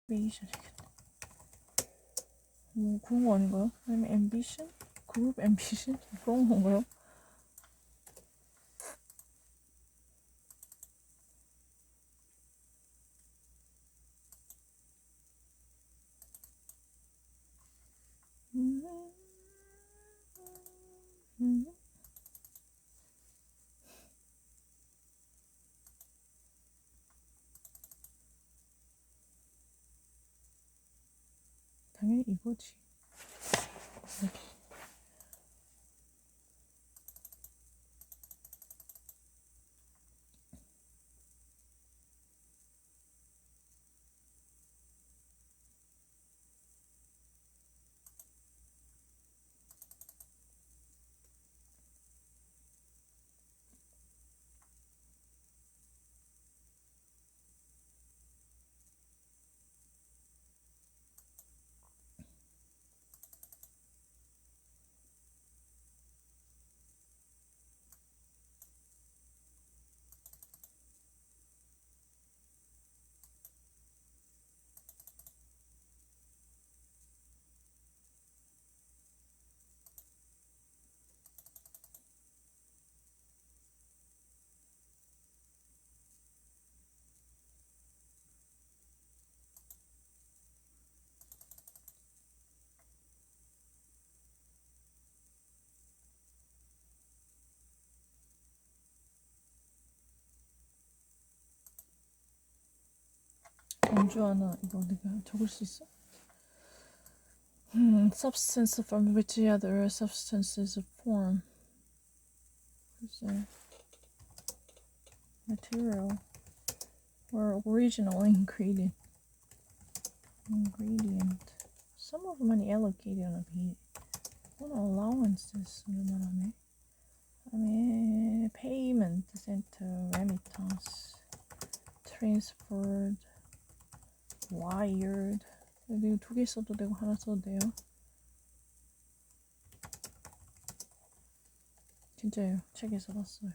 ambition이겠네. 뭐 그런 거 아닌가요? 아니면 ambition? 그룹 ambition? 그런 건가요? 당연히 이거지. 연주 하나 이거 내가 적을 수 있어? Substance from which the other substance is formed. 글쎄. Material or original ingredient. Some of money allocated on a beat. What allowances 말하네. 그다음에 payment center, remittance, transferred, wired. 이거 두 개 써도 되고 하나 써도 돼요. 진짜요. 책에서 봤어요.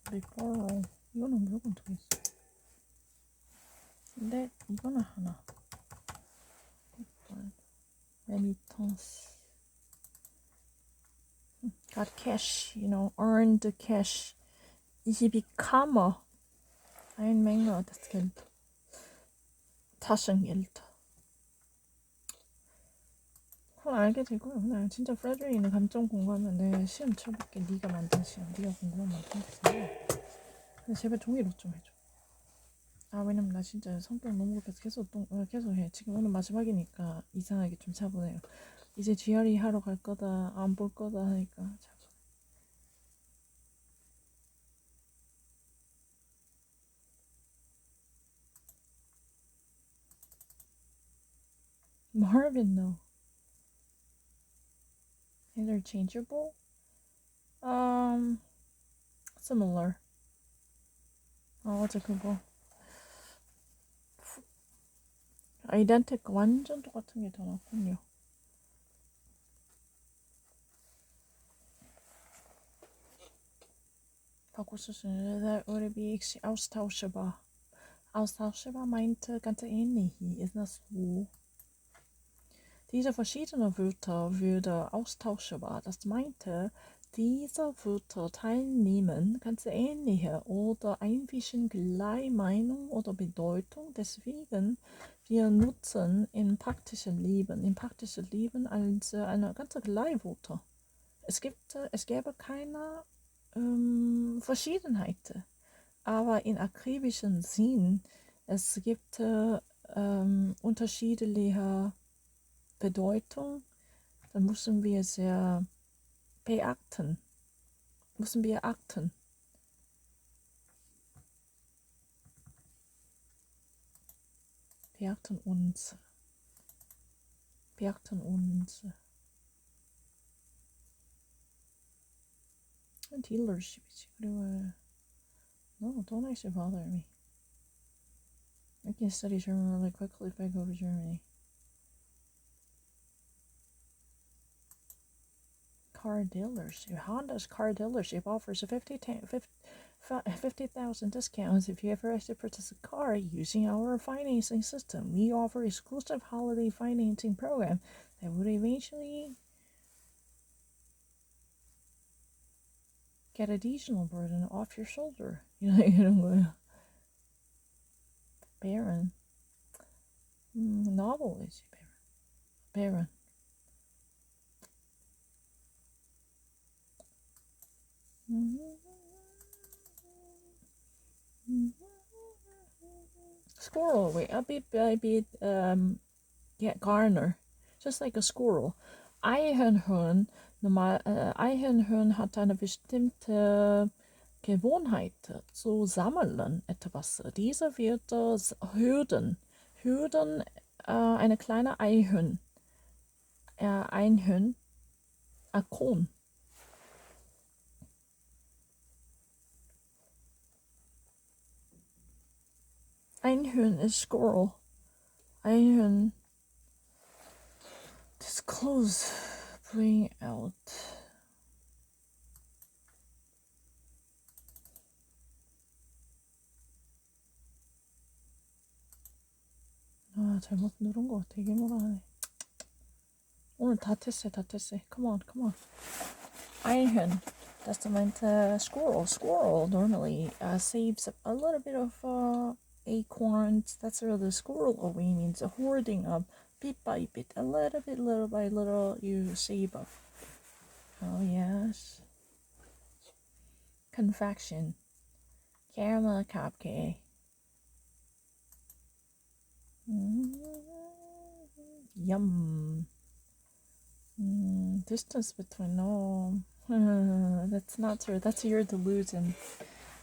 referral. 이거는 무조건 두 개 있어. 근데 이거는 하나. remittance. Got cash, earned cash. Ich bekomme eine Menge das Geld. Taschengeld. 그건 알게 되고요. 그냥 진짜 프레드리는 감정 공부하면 내 시험 쳐볼게. 네가 만든 시험. 네가 공부하면 만든 시험. 근데 제발 종이로 좀 해줘. 왜냐면 나 진짜 성격 너무 급해서 계속 해. 지금 오늘 마지막이니까 이상하게 좀 차분해요. 이제 GRE 하러 갈 거다, 안 볼 거다 하니까 차분해. Marvin, no. Interchangeable? Similar. 어제 그거. Identical. 완전 똑같은 게 더 낫군요. 바꿀 수 있는 우리 austauschbar. Austauschbar meinte ganz ähnlich, ist das so? Diese verschiedenen Wörter würde austauschbar. Das meinte, diese Wörter teilnehmen ganz ähnliche oder ein bisschen gleiche Meinung oder Bedeutung. Deswegen wir nutzen im praktischen Leben als eine ganze gleiche Wörter. Es gäbe keine Verschiedenheit, aber in akribischen Sinn, es gibt unterschiedliche Bedeutung, dann müssen wir sehr beachten. Beachten uns. Dealership이지. 그리고 no, don't actually bother me. I can study German really quickly if I go to Germany. Car dealership. Honda's car dealership offers a 50,000 discounts if you ever actually purchase a car using our financing system. We offer exclusive holiday financing program that would eventually get additional burden off your shoulder. Baron. Novel is Baron. Squirrel, wait, a bit, Garner. Just like a squirrel. Eichhörnchen hat eine bestimmte Gewohnheit zu sammeln, etwas. Diese wird Hürden, eine kleine Einhorn, Akon. Einhorn is squirrel. Einhorn. Disclose. Bring out. 잘못 누른 거 되게 뭐라 하네. 오늘 다 tested. Come on. Einhorn. That's the meant squirrel. Squirrel normally saves a little bit of acorns. That's where the squirrel away means a hoarding up bit by bit, a little by little, you save up. Oh yes. Confection. Caramel cupcake. Yum. Distance between that's not true. That's your delusion.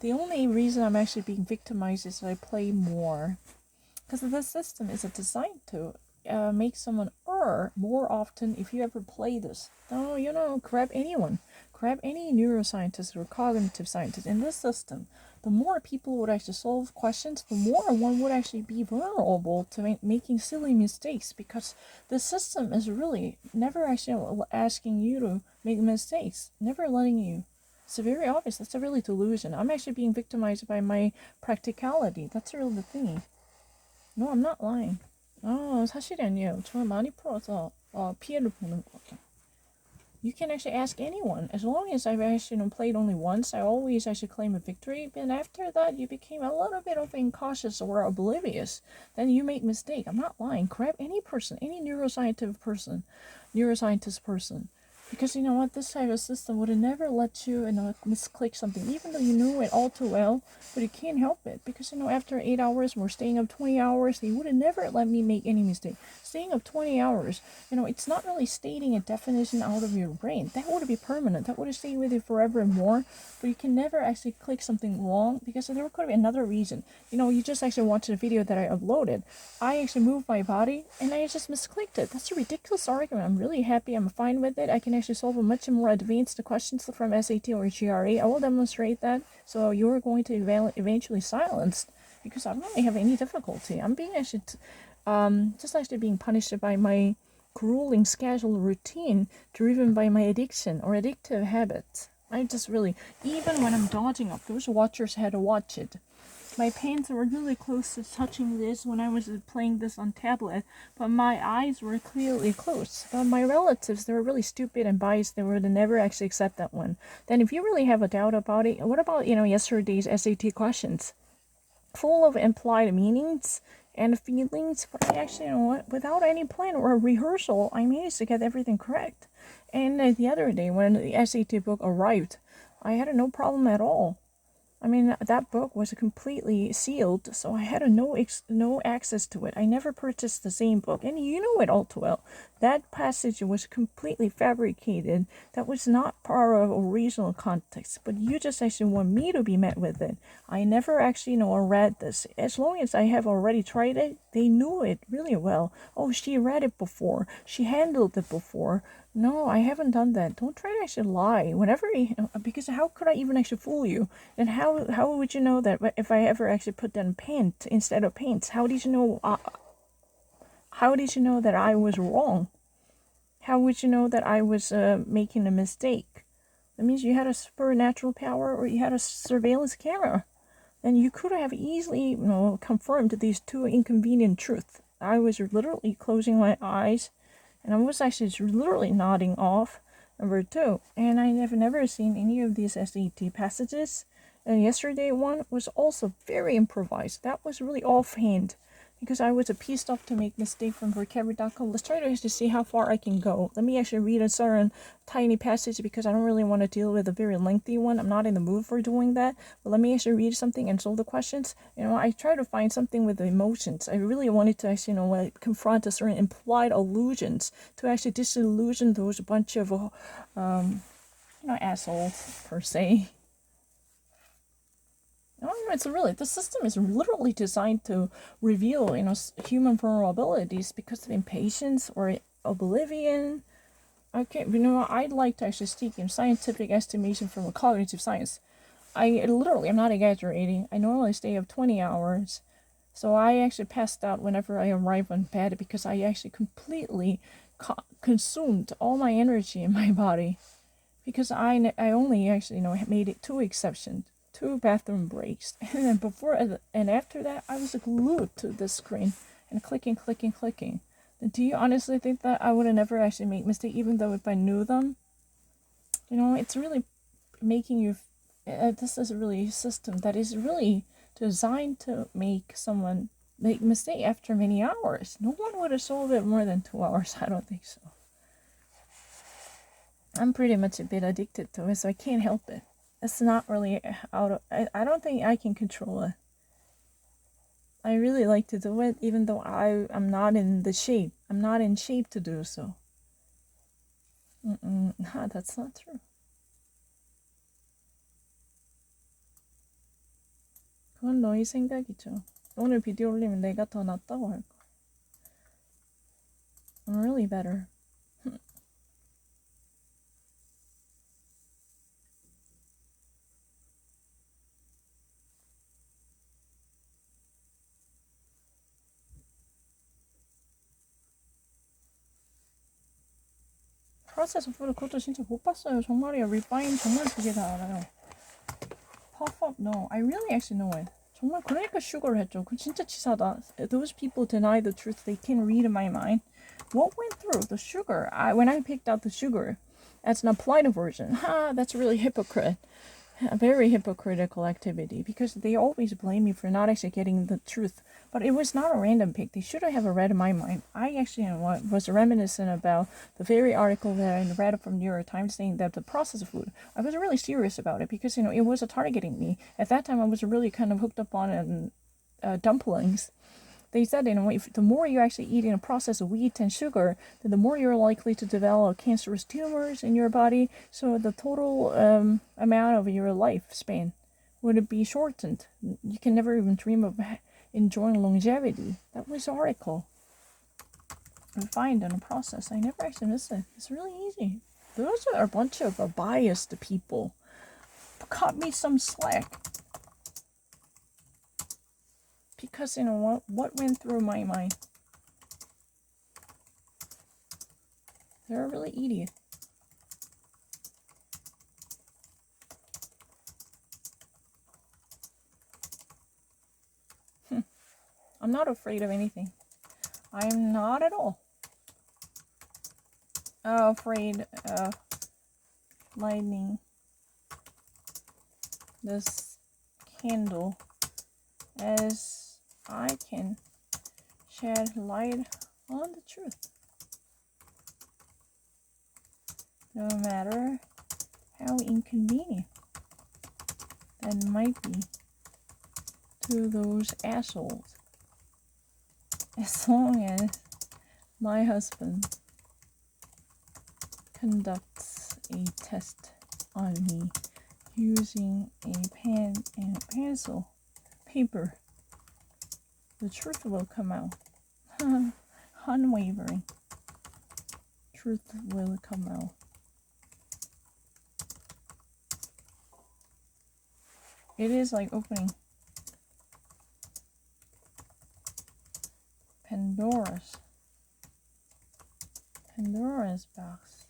The only reason I'm actually being victimized is that I play more. Because the system is designed to make someone err more often if you ever play this. No, grab anyone. Grab any neuroscientist or cognitive scientist in this system. The more people would actually solve questions, the more one would actually be vulnerable to making silly mistakes, because the system is really never actually asking you to make mistakes, never letting you. It's very obvious. That's a really delusion. I'm actually being victimized by my practicality. That's really the thing. No, I'm not lying. 사실이 아니에요. 저는 많이 풀어서 피해를 보는 거죠. You can actually ask anyone. As long as I've actually played only once, I always actually claim a victory. But after that, you became a little bit of incautious or oblivious. Then you make mistake. I'm not lying. Grab any person, any neuroscientist person. Because you know what, this type of system would have never let you misclick something, even though you knew it all too well, but you can't help it. Because after 8 hours, we're staying up 20 hours, they would have never let me make any mistake. Staying up 20 hours, it's not really stating a definition out of your brain. That would be permanent. That would have stayed with you forever and more. But you can never actually click something wrong, because there could be another reason. You just actually watched a video that I uploaded. I actually moved my body and I just misclicked it. That's a ridiculous argument. I'm really happy. I'm fine with it. I can actually solve a much more advanced questions from SAT or GRE. I will demonstrate that. So you're going to eventually silenced, because I don't really have any difficulty. I'm being actually just actually being punished by my grueling schedule routine driven by my addiction or addictive habits. I just really, even when I'm dodging up, those watchers had to watch it. My pants were really close to touching this when I was playing this on tablet, but my eyes were clearly closed. But my relatives, they were really stupid and biased. They would never actually accept that one. Then if you really have a doubt about it, what about, yesterday's SAT questions? Full of implied meanings and feelings, but I actually, without any plan or rehearsal, I managed to get everything correct. And the other day when the SAT book arrived, I had no problem at all. I mean, that book was completely sealed, so I had no access to it. I never purchased the same book, and you know it all too well. That passage was completely fabricated. That was not part of original context, but you just actually want me to be met with it. I never actually read this. As long as I have already tried it, they knew it really well. Oh, she read it before. She handled it before. No, I haven't done that. Don't try to actually lie. Because how could I even actually fool you? And how would you know that if I ever actually put down paint instead of paints? How did you know? How did you know that I was wrong? How would you know that I was making a mistake? That means you had a supernatural power or you had a surveillance camera. And you could have easily, confirmed these two inconvenient truths. I was literally closing my eyes, and I was actually literally nodding off. Number two, and I have never seen any of these SET passages. And yesterday one was also very improvised. That was really offhand because I was pissed off to make mistake from vocabulary.com. Let's try to actually see how far I can go. Let me actually read a certain tiny passage because I don't really want to deal with a very lengthy one. I'm not in the mood for doing that. But let me actually read something and solve the questions. I try to find something with the emotions. I really wanted to actually, confront a certain implied allusions to actually disillusion those bunch of, assholes per se. It's really, the system is literally designed to reveal, human vulnerabilities because of impatience or oblivion. Okay, I'd like to actually seek in scientific estimation from a cognitive science. I'm not exaggerating. I normally stay up 20 hours. So I actually passed out whenever I arrive on bed because I actually completely consumed all my energy in my body. Because I only actually, made it 2 exceptions. 2 bathroom breaks, and then before and after that, I was glued to the screen and clicking. And do you honestly think that I would have never actually made mistake, even though if I knew them? It's really making you. This is really a system that is really designed to make someone make mistake after many hours. No one would have solved it more than 2 hours. I don't think so. I'm pretty much a bit addicted to it, so I can't help it. It's not really out of, I don't think I can control it. I really like to do it, even though I'm not in the shape. I'm not in shape to do so. Nah, that's not true. 그건 너희 생각이죠. 오늘 비디오 올리면 내가 더 낫다고 할 거야. I'm really better. 프로세스 푸드 그것도 진짜 못 봤어요. 정말이야. 리파인 정말 그게 다 알아요. Pop-up, no. I really actually know it. 정말 그러니까 슈거를 했죠. 그 진짜 치사하다. Those people deny the truth. They can read in my mind. What went through the sugar? When I picked out the sugar, as an applied version. That's really hypocrite. A very hypocritical activity because they always blame me for not actually getting the truth. But it was not a random pick. They should have read in my mind. I actually was reminiscent about the very article that I read from New York Times saying that the processed food. I was really serious about it because it was targeting me. At that time, I was really kind of hooked up on dumplings. They said, if the more you actually eat in a processed wheat and sugar, then the more you're likely to develop cancerous tumors in your body. So the total amount of your lifespan would be shortened. You can never even dream of enjoying longevity. That was the article. Refined in a process. I never actually missed it. It's really easy. Those are a bunch of biased people. Cut me some slack. Because, what went through my mind? They're really idiot. I'm not afraid of anything. I'm not at all afraid of lighting this candle as I can shed light on the truth. No matter how inconvenient that might be to those assholes. As long as my husband conducts a test on me using a pen and pencil, paper, the truth will come out. Unwavering. Truth will come out. It is like opening Pandora's box.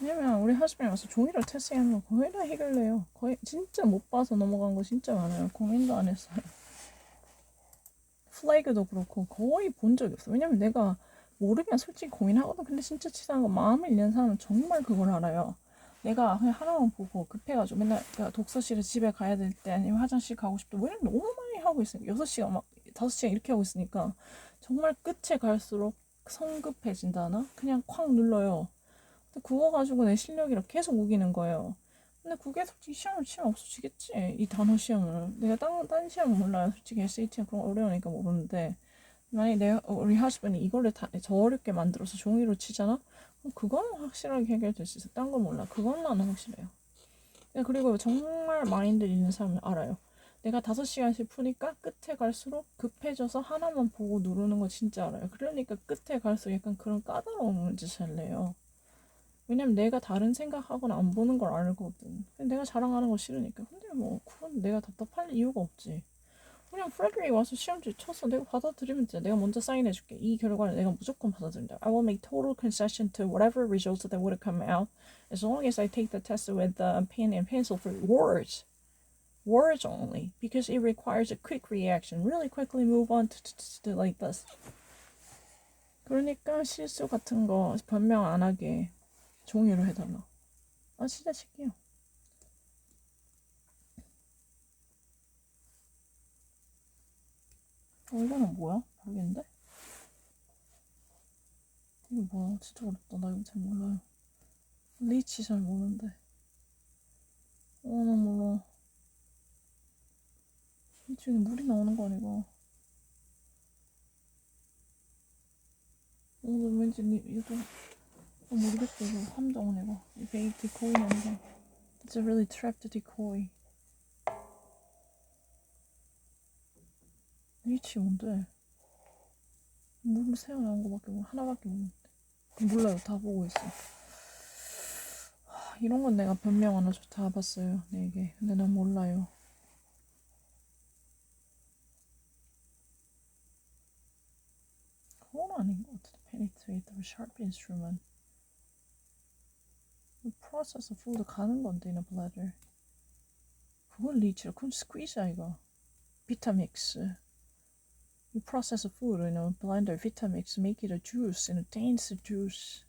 왜냐면 우리 하스뱅이 와서 종이를 테스트하는 거 거의 다 해결돼요. 거의 진짜 못 봐서 넘어간 거 진짜 많아요. 고민도 안 했어요. 플래그도 그렇고 거의 본 적이 없어. 왜냐면 내가 모르면 솔직히 고민하거든. 근데 진짜 치사한 건 마음을 잃는 사람은 정말 그걸 알아요. 내가 그냥 하나만 보고 급해가지고 맨날 내가 독서실에 집에 가야 될 때 아니면 화장실 가고 싶다 뭐 이런 너무 많이 하고 있으니까 6시간 막 5시간 이렇게 하고 있으니까 정말 끝에 갈수록 성급해진다나? 그냥 콱 눌러요. 근데 그거 가지고 내 실력이라 계속 우기는 거예요. 근데 그게 솔직히 시험을 치면 없어지겠지. 이 단어 시험을. 내가 딴 시험은 몰라요. 솔직히 SAT는 그런 거 어려우니까 모르는데. 만약에 우리 하스번이 이거를 더 어렵게 만들어서 종이로 치잖아? 그럼 그거는 확실하게 해결될 수 있어. 딴 건 몰라. 그것만은 확실해요. 그리고 정말 마인드 있는 사람은 알아요. 내가 5시간씩 푸니까 끝에 갈수록 급해져서 하나만 보고 누르는 거 진짜 알아요. 그러니까 끝에 갈수록 약간 그런 까다로운 문제를 내요. 왜냐면 내가 다른 생각하거나 안 보는 걸 알거든. 내가 자랑하는 거 싫으니까. 근데 뭐 그건 내가 답답할 이유가 없지. 그냥 프레드릭이 와서 시험지 쳐서 내가 받아들이면 돼. 내가 먼저 사인해줄게. 이 결과를 내가 무조건 받아들인다. I will make total concession to whatever results that would come out as long as I take the test with a pen and pencil for words. Words only. Because it requires a quick reaction. Really quickly move on to like this. 그러니까 실수 같은 거 변명 안 하게 종이로 해달라. 아 진짜 칠게요. 이거는 뭐야? 모르겠는데? 이거 뭐야? 진짜 어렵다. 나 이거 잘 몰라요. 리치 잘 모르는데. 나 몰라. 리치 여기 물이 나오는 거 아니고. 나 왠지 이거 모르겠어. 이거 함정 이거. 이 베이비 디코이 남자. It's a really trapped decoy. 리치 뭔데? 물 새어 나온 거밖에 하나밖에 없는데. 몰라요. 다 보고 있어. 이런 건 내가 변명 안 해줘. 다 봤어요. 네 개. 근데 난 몰라요. 그건 아닌 것 같아. Penetrate with sharp instrument. process of food 가는 건데 in a bladder. 그건 리치야. 그건 squeeze 이거. Vitamix. You process a food in a blender. Vitamix make it a juice and a dense juice.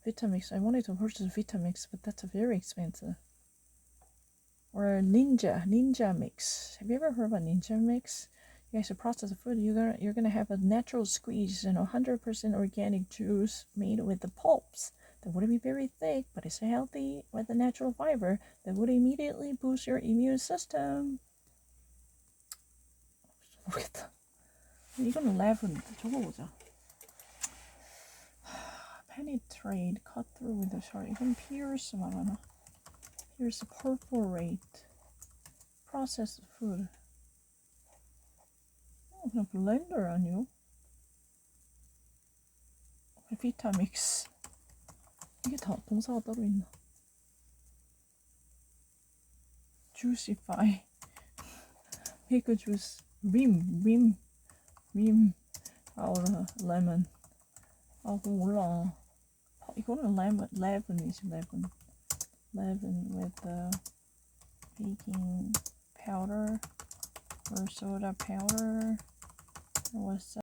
Vitamix. I wanted to purchase Vitamix, but that's very expensive. Or Ninja Mix. Have you ever heard about Ninja Mix? You guys process a food. You're gonna have a natural squeeze and 100% organic juice made with the pulps. That wouldn't be very thick, but it's healthy with the natural fiber that would immediately boost your immune system. 모르겠다. 이거는 11. 적어보자. Penetrate, cut through with a sharp. 이건 pierce 말하나? Pierce, perforate. Processed food. 그냥 블렌더 아니요? 비타믹스. 이게 다 동사가 따로 있나? Juicify. Make a juice. Rim. out of lemon. 그거 몰라. 이거는 leaven이지, leaven with the baking powder or soda powder. What's